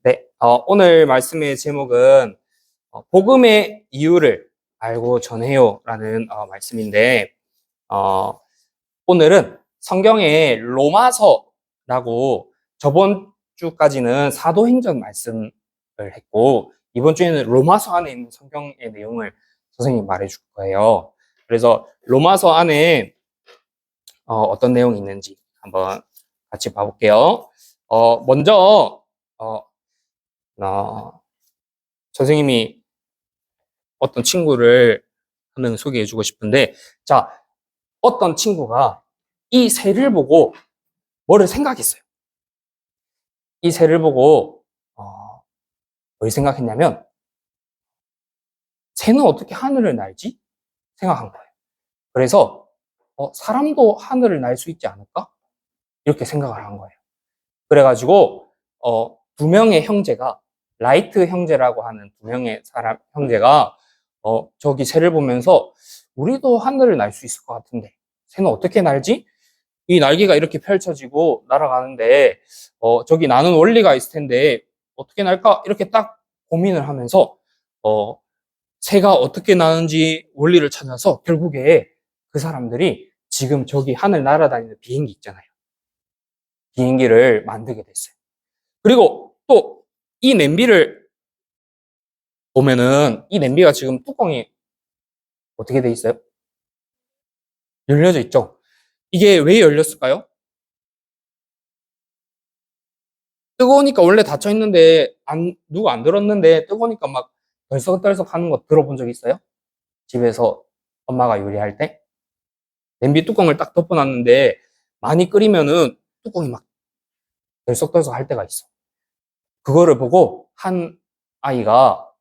네, 오늘 말씀의 제목은 복음의 이유를 알고 전해요라는 말씀인데 오늘은 성경의 로마서라고 저번 주까지는 사도행전 말씀을 했고 이번 주에는 로마서 안에 있는 성경의 내용을 선생님이 말해줄 거예요. 그래서 로마서 안에 어떤 내용이 있는지 한번 같이 봐볼게요. 먼저 선생님이 어떤 친구를 한 명 소개해 주고 싶은데, 자, 어떤 친구가 이 새를 보고 뭐를 생각했어요? 이 새를 보고, 뭘 생각했냐면, 새는 어떻게 하늘을 날지? 생각한 거예요. 그래서, 사람도 하늘을 날 수 있지 않을까? 이렇게 생각을 한 거예요. 그래가지고, 두 명의 형제가, 라이트 형제라고 하는 두 명의 형제가, 저기 새를 보면서, 우리도 하늘을 날 수 있을 것 같은데, 새는 어떻게 날지? 이 날개가 이렇게 펼쳐지고 날아가는데, 저기 나는 원리가 있을 텐데, 어떻게 날까? 이렇게 딱 고민을 하면서, 어, 새가 어떻게 나는지 원리를 찾아서 결국에 그 사람들이 지금 저기 하늘 날아다니는 비행기 있잖아요. 비행기를 만들게 됐어요. 그리고 또 이 냄비를 보면은 이 냄비가 지금 뚜껑이 어떻게 돼 있어요? 열려져 있죠? 이게 왜 열렸을까요? 뜨거우니까 원래 닫혀 있는데 누가 안 들었는데 뜨거우니까 막 덜썩덜썩 하는 거 들어본 적 있어요? 집에서 엄마가 요리할 때 냄비 뚜껑을 딱 덮어놨는데 많이 끓이면은 뚜껑이 막 덜썩덜썩 할 때가 있어. 그거를 보고 한 아이가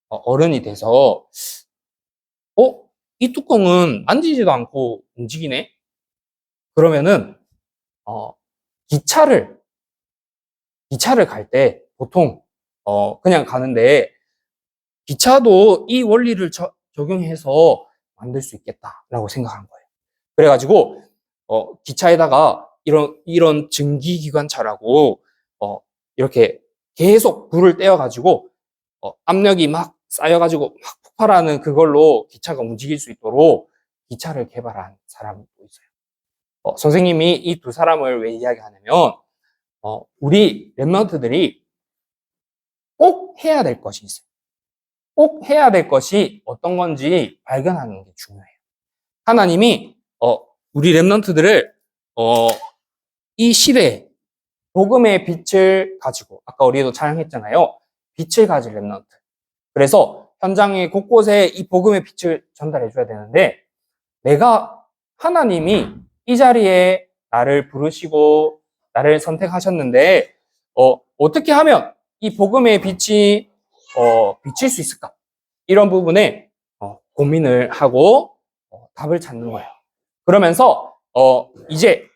어른이 돼서 이 뚜껑은 만지지도 않고 움직이네? 그러면은 어, 기차를 기차를 갈 때 보통 그냥 가는데 기차도 이 원리를 적용해서 만들 수 있겠다라고 생각한 거예요. 그래가지고 기차에다가 이런 증기기관차라고 이렇게 계속 불을 떼어가지고 압력이 막 쌓여가지고 막 폭발하는 그걸로 기차가 움직일 수 있도록 기차를 개발한 사람도 있어요. 선생님이 이 두 사람을 왜 이야기하냐면 우리 랩런트들이 꼭 해야 될 것이 있어요. 꼭 해야 될 것이 어떤 건지 발견하는 게 중요해요. 하나님이 우리 랩런트들을 이 시대에 복음의 빛을 가지고 아까 우리도 찬양했잖아요. 빛을 가진 랩런트. 그래서 현장의 곳곳에 이 복음의 빛을 전달해 줘야 되는데 내가 하나님이 이 자리에 나를 부르시고 나를 선택하셨는데 어떻게 하면 이 복음의 빛이 비칠 수 있을까? 이런 부분에 고민을 하고 답을 찾는 거예요. 그러면서 이제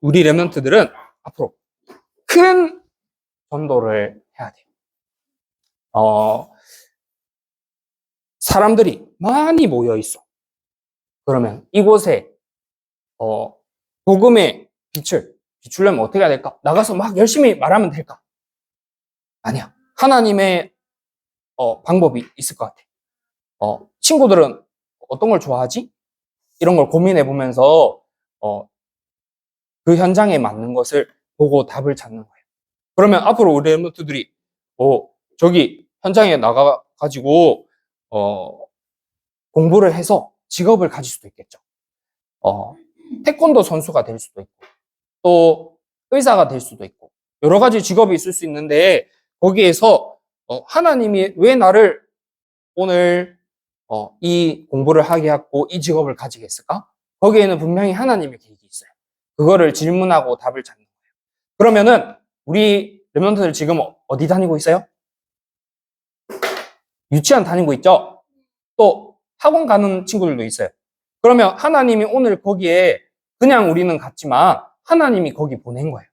우리 랩런트들은 앞으로 큰 전도를 해야 돼요. 사람들이 많이 모여 있어. 그러면 이곳에 복음의 빛을 비추려면 어떻게 해야 될까? 나가서 막 열심히 말하면 될까? 아니야. 하나님의 방법이 있을 것 같아. 친구들은 어떤 걸 좋아하지? 이런 걸 고민해 보면서 그 현장에 맞는 것을 보고 답을 찾는 거예요. 그러면 앞으로 우리 랩런트들이 저기 현장에 나가가지고 공부를 해서 직업을 가질 수도 있겠죠. 태권도 선수가 될 수도 있고 또 의사가 될 수도 있고 여러 가지 직업이 있을 수 있는데 거기에서 하나님이 왜 나를 오늘 이 공부를 하게 했고 이 직업을 가지게 했을까? 거기에는 분명히 하나님의 계획이 있어요. 그거를 질문하고 답을 찾는 거예요. 그러면은 우리 랩런트들 지금 어디 다니고 있어요? 유치원 다니고 있죠? 또 학원 가는 친구들도 있어요. 그러면 하나님이 오늘 거기에 그냥 우리는 갔지만 하나님이 거기 보낸 거예요.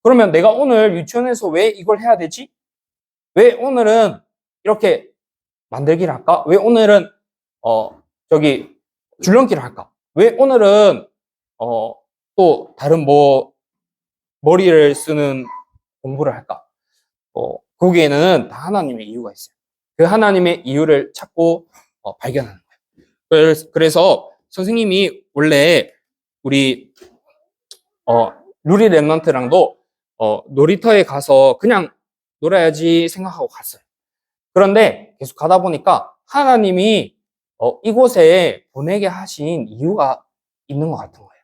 그러면 내가 오늘 유치원에서 왜 이걸 해야 되지? 왜 오늘은 이렇게 만들기를 할까? 왜 오늘은 저기 줄넘기를 할까? 왜 오늘은 또 다른 뭐 머리를 쓰는 공부를 할까? 거기에는 다 하나님의 이유가 있어요. 그 하나님의 이유를 찾고 발견하는 거예요. 그래서 선생님이 원래 우리 루리 랩넌트랑도 놀이터에 가서 그냥 놀아야지 생각하고 갔어요. 그런데 계속 가다 보니까 하나님이 이곳에 보내게 하신 이유가 있는 것 같은 거예요.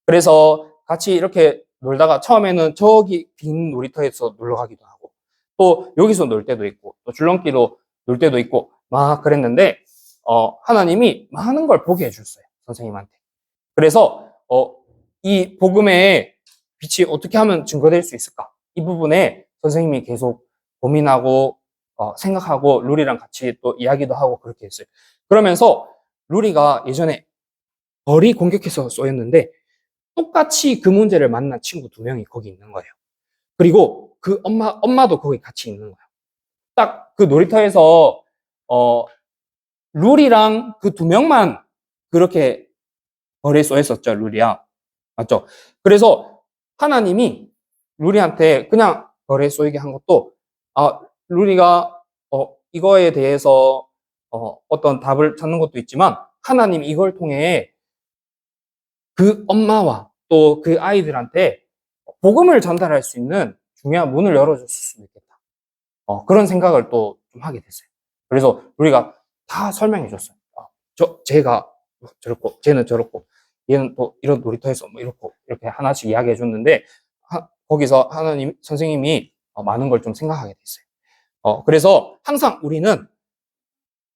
그래서 같이 이렇게 놀다가 처음에는 저기 빈 놀이터에서 놀러 가기도 하고 또 여기서 놀 때도 있고 또 줄넘기로 놀 때도 있고 막 그랬는데 하나님이 많은 걸 보게 해줬어요. 선생님한테. 그래서 이 복음의 빛이 어떻게 하면 증거될 수 있을까? 이 부분에 선생님이 계속 고민하고 생각하고 루리랑 같이 또 이야기도 하고 그렇게 했어요. 그러면서 루리가 예전에 벌이 공격해서 쏘였는데 똑같이 그 문제를 만난 친구 2명이 거기 있는 거예요. 그리고 그 엄마도 거기 같이 있는 거예요. 딱 그 놀이터에서 루리랑 그 2명만 그렇게 벌에 쏘였었죠, 루리야. 맞죠? 그래서 하나님이 루리한테 그냥 벌에 쏘이게 한 것도 루리가 이거에 대해서 어떤 답을 찾는 것도 있지만 하나님이 이걸 통해 그 엄마와 또 그 아이들한테 복음을 전달할 수 있는 중요한 문을 열어줬을 수도 있겠다. 그런 생각을 또 좀 하게 됐어요. 그래서 우리가 다 설명해 줬어요. 쟤가 저렇고, 쟤는 저렇고, 얘는 또 이런 놀이터에서 뭐 이렇고, 이렇게 하나씩 이야기해 줬는데, 거기서 선생님이 많은 걸 좀 생각하게 됐어요. 그래서 항상 우리는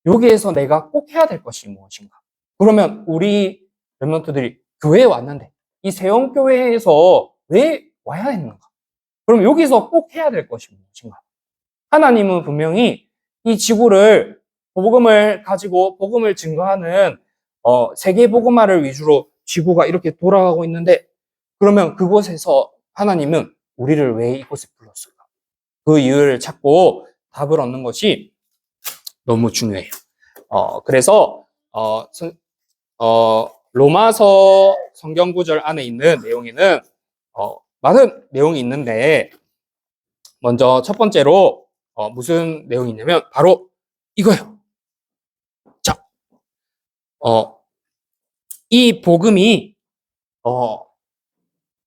여기에서 내가 꼭 해야 될 것이 무엇인가? 그러면 우리 랩런트들이 교회에 왔는데 이 세원교회에서 왜 와야 했는가? 그럼 여기서 꼭 해야 될 것이 무엇인가? 하나님은 분명히 이 지구를 복음을 가지고 복음을 증거하는 세계 복음화를 위주로 지구가 이렇게 돌아가고 있는데 그러면 그곳에서 하나님은 우리를 왜 이곳에 불렀을까? 그 이유를 찾고 답을 얻는 것이 너무 중요해요. 그래서 로마서 성경 구절 안에 있는 내용에는 많은 내용이 있는데 먼저 첫 번째로 무슨 내용이 있냐면 바로 이거예요. 자, 이 복음이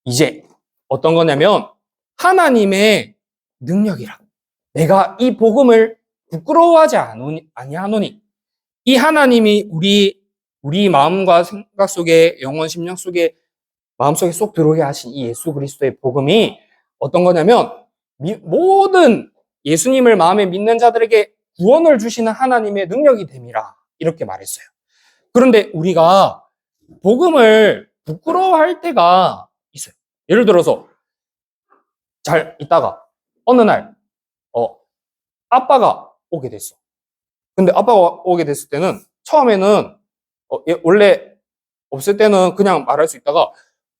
이제 어떤 거냐면 하나님의 능력이라. 내가 이 복음을 부끄러워하지 아니하노니 이 하나님이 우리 마음과 생각 속에 영혼 심령 속에 마음속에 쏙 들어오게 하신 이 예수 그리스도의 복음이 어떤 거냐면 모든 예수님을 마음에 믿는 자들에게 구원을 주시는 하나님의 능력이 됨이라 이렇게 말했어요. 그런데 우리가 복음을 부끄러워할 때가 있어요. 예를 들어서 잘 있다가 어느 날 아빠가 오게 됐어. 근데 아빠가 오게 됐을 때는 처음에는 원래 없을 때는 그냥 말할 수 있다가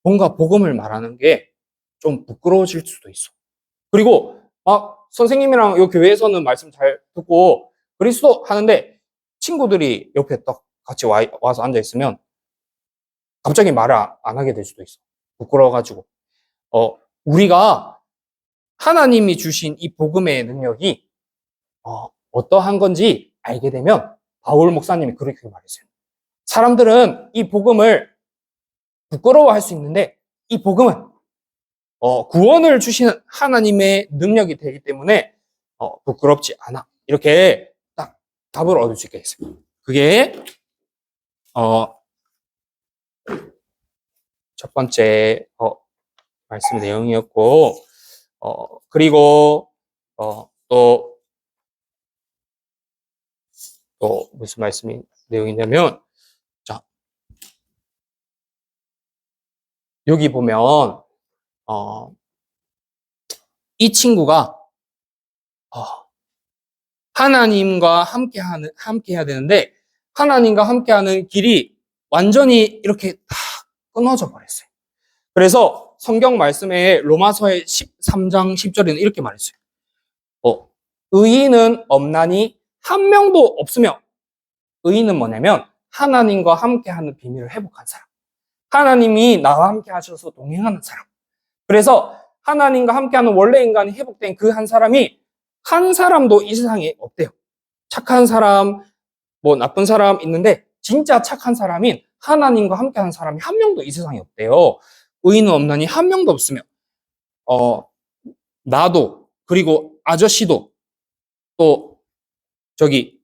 뭔가 복음을 말하는 게 좀 부끄러워질 수도 있어. 그리고 선생님이랑 이 교회에서는 말씀 잘 듣고 그리스도 하는데 친구들이 옆에 딱 같이 와서 앉아 있으면 갑자기 말을 안 하게 될 수도 있어. 부끄러워가지고. 우리가 하나님이 주신 이 복음의 능력이 어떠한 건지 알게 되면 바울 목사님이 그렇게 말했어요. 사람들은 이 복음을 부끄러워할 수 있는데 이 복음은 구원을 주시는 하나님의 능력이 되기 때문에 부끄럽지 않아. 이렇게 딱 답을 얻을 수 있겠어요. 그게 첫 번째 말씀 내용이었고 그리고 또 무슨 말씀이 내용이냐면 자 여기 보면 이 친구가 하나님과 함께해야 되는데 하나님과 함께하는 길이 완전히 이렇게 다 끊어져 버렸어요. 그래서 성경 말씀에 로마서의 13장 10절에는 이렇게 말했어요. 의인은 없나니 한 명도 없으며 의인은 뭐냐면 하나님과 함께하는 비밀을 회복한 사람. 하나님이 나와 함께 하셔서 동행하는 사람. 그래서 하나님과 함께하는 원래 인간이 회복된 그 한 사람이 한 사람도 이 세상에 없대요. 착한 사람, 뭐 나쁜 사람 있는데 진짜 착한 사람인 하나님과 함께하는 사람이 한 명도 이 세상에 없대요. 의인은 없나니 한 명도 없으며 나도 그리고 아저씨도 또 저기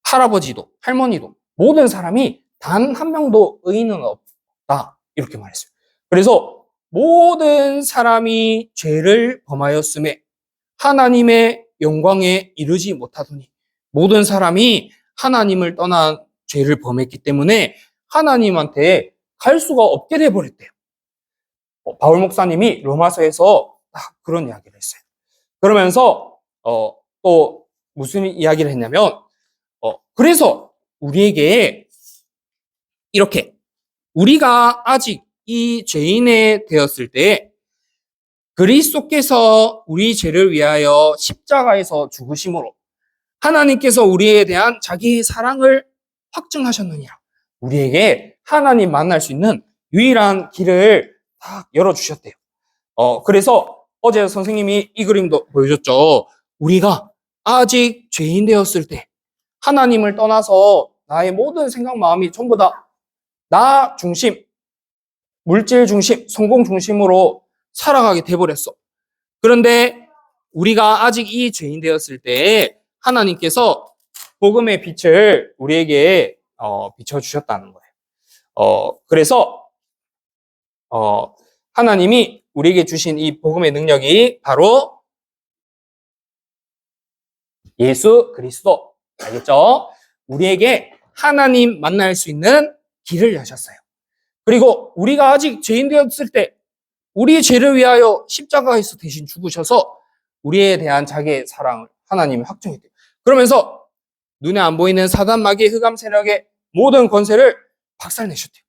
할아버지도 할머니도 모든 사람이 단 한 명도 의인은 없다 이렇게 말했어요. 그래서 모든 사람이 죄를 범하였음에 하나님의 영광에 이르지 못하더니 모든 사람이 하나님을 떠난 죄를 범했기 때문에 하나님한테 갈 수가 없게 돼버렸대요. 바울 목사님이 로마서에서 딱 그런 이야기를 했어요. 그러면서 또 무슨 이야기를 했냐면 그래서 우리에게 이렇게 우리가 아직 이 죄인이 되었을 때 그리스도께서 우리 죄를 위하여 십자가에서 죽으심으로 하나님께서 우리에 대한 자기의 사랑을 확증하셨느니라. 우리에게 하나님 만날 수 있는 유일한 길을 딱 열어주셨대요. 그래서 어제 선생님이 이 그림도 보여줬죠. 우리가 아직 죄인 되었을 때 하나님을 떠나서 나의 모든 생각, 마음이 전부 다 나 중심, 물질 중심, 성공 중심으로 살아가게 돼버렸어. 그런데 우리가 아직 이 죄인 되었을 때 하나님께서 복음의 빛을 우리에게 비춰주셨다는 거예요. 그래서 하나님이 우리에게 주신 이 복음의 능력이 바로 예수 그리스도. 알겠죠? 우리에게 하나님 만날 수 있는 길을 여셨어요. 그리고 우리가 아직 죄인 되었을 때 우리의 죄를 위하여 십자가에서 대신 죽으셔서 우리에 대한 자기의 사랑을 하나님이 확정했대요. 그러면서 눈에 안 보이는 사단 마귀의 흑암 세력의 모든 권세를 박살내셨대요.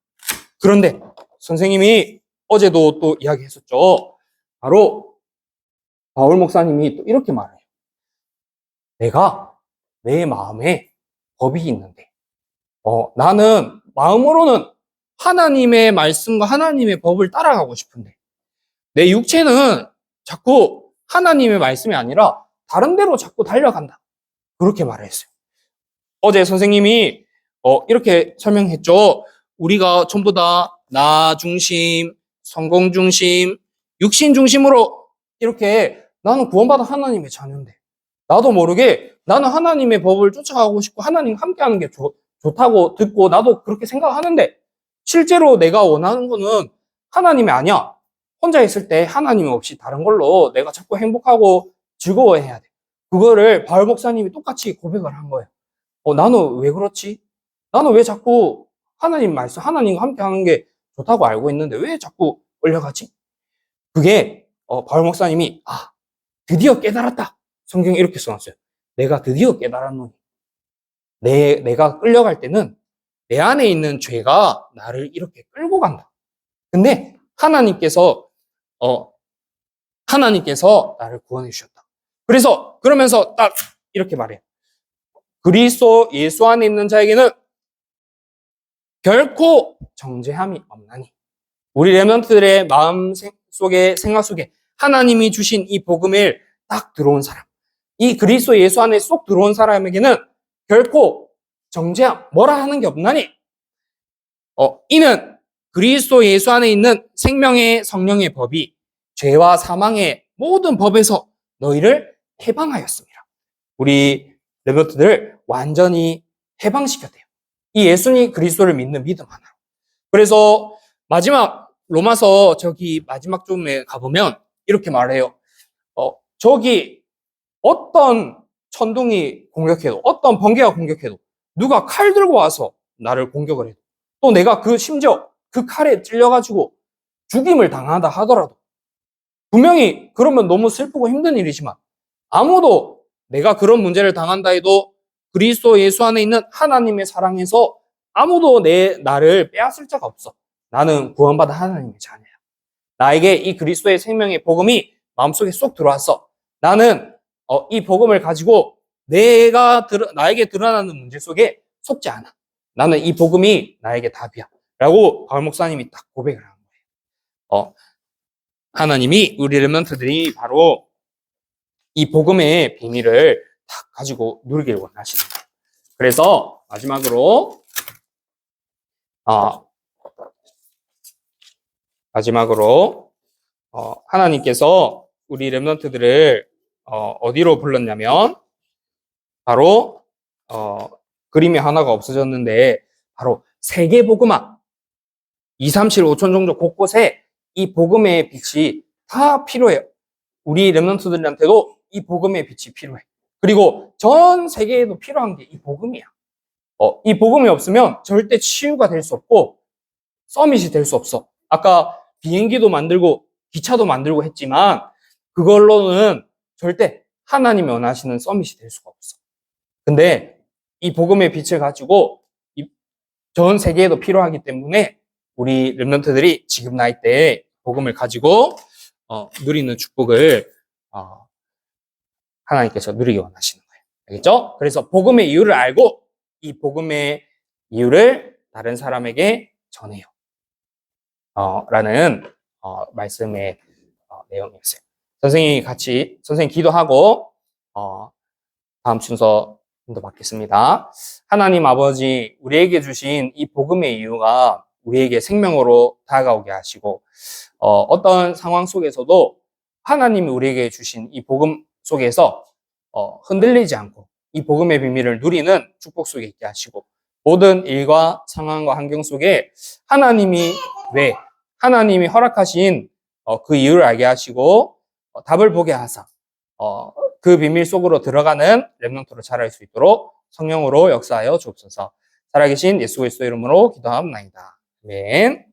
그런데 선생님이 어제도 또 이야기했었죠. 바로 바울 목사님이 또 이렇게 말해요. 내가 내 마음에 법이 있는데 나는 마음으로는 하나님의 말씀과 하나님의 법을 따라가고 싶은데 내 육체는 자꾸 하나님의 말씀이 아니라 다른 데로 자꾸 달려간다. 그렇게 말했어요. 어제 선생님이 이렇게 설명했죠. 우리가 전부 다 나 중심, 성공 중심, 육신 중심으로 이렇게 나는 구원받은 하나님의 자녀인데 나도 모르게 나는 하나님의 법을 쫓아가고 싶고 하나님 함께하는 게 좋다고 듣고 나도 그렇게 생각하는데 실제로 내가 원하는 거는 하나님이 아니야. 혼자 있을 때 하나님 없이 다른 걸로 내가 자꾸 행복하고 즐거워해야 돼. 그거를 바울 목사님이 똑같이 고백을 한 거예요. 나는 왜 그렇지? 나는 왜 자꾸 하나님 말씀, 하나님과 함께 하는 게 좋다고 알고 있는데 왜 자꾸 끌려가지? 그게 바울 목사님이 드디어 깨달았다. 성경에 이렇게 써놨어요. 내가 드디어 깨달았노니 내가 끌려갈 때는 내 안에 있는 죄가 나를 이렇게 끌고 간다. 근데 하나님께서 나를 구원해 주셨다. 그래서 그러면서 딱 이렇게 말해요. 그리스도 예수 안에 있는 자에게는 결코 정죄함이 없나니. 우리 렘넌트들의 마음 속에 생각 속에 하나님이 주신 이 복음을 딱 들어온 사람, 이 그리스도 예수 안에 쏙 들어온 사람에게는 결코 정죄함, 뭐라 하는 게 없나니. 이는 그리스도 예수 안에 있는 생명의 성령의 법이 죄와 사망의 모든 법에서 너희를 해방하였습니다. 우리 렘넌트들을 완전히 해방시켰대요. 이 예수님 그리스도를 믿는 믿음 하나. 그래서 마지막 로마서 저기 마지막 쪽에 가보면 이렇게 말해요. 저기 어떤 천둥이 공격해도 어떤 번개가 공격해도 누가 칼 들고 와서 나를 공격을 해도 또 내가 심지어 그 칼에 찔려가지고 죽임을 당하다 하더라도 분명히 그러면 너무 슬프고 힘든 일이지만 아무도 내가 그런 문제를 당한다 해도 그리스도 예수 안에 있는 하나님의 사랑에서 아무도 나를 빼앗을 자가 없어. 나는 구원받은 하나님의 자녀야. 나에게 이 그리스도의 생명의 복음이 마음속에 쏙 들어왔어. 나는 이 복음을 가지고 나에게 드러나는 문제 속에 속지 않아. 나는 이 복음이 나에게 답이야. 라고 바울 목사님이 딱 고백을 한 거예요. 하나님이 우리 렘넌트들이 바로 이 복음의 비밀을 다 가지고 누리길 원하시는 거예요. 그래서 마지막으로 하나님께서 우리 렘넌트들을 어디로 불렀냐면 바로 그림이 하나가 없어졌는데 바로 세계 복음화 2, 3, 7, 5천 종족 곳곳에 이 복음의 빛이 다 필요해요. 우리 렘넌트들한테도 이 복음의 빛이 필요해. 그리고 전 세계에도 필요한 게 이 복음이야. 이 복음이 없으면 절대 치유가 될 수 없고 서밋이 될 수 없어. 아까 비행기도 만들고 기차도 만들고 했지만 그걸로는 절대 하나님이 원하시는 서밋이 될 수가 없어. 근데 이 복음의 빛을 가지고 전 세계에도 필요하기 때문에 우리 렘넌트들이 지금 나이 때에 복음을 가지고 누리는 축복을 하나님께서 누리기 원하시는 거예요. 알겠죠? 그래서 복음의 이유를 알고 이 복음의 이유를 다른 사람에게 전해요. 라는 말씀의 내용이었어요. 선생님 기도하고 다음 순서 좀 더 받겠습니다. 하나님 아버지, 우리에게 주신 이 복음의 이유가 우리에게 생명으로 다가오게 하시고 어떤 상황 속에서도 하나님이 우리에게 주신 이 복음 속에서 흔들리지 않고 이 복음의 비밀을 누리는 축복 속에 있게 하시고 모든 일과 상황과 환경 속에 하나님이 하나님이 허락하신 그 이유를 알게 하시고 답을 보게 하사 그 비밀 속으로 들어가는 렘넌트로 자랄 수 있도록 성령으로 역사하여 주옵소서. 살아계신 예수 그리스도 이름으로 기도하옵나이다. 아멘.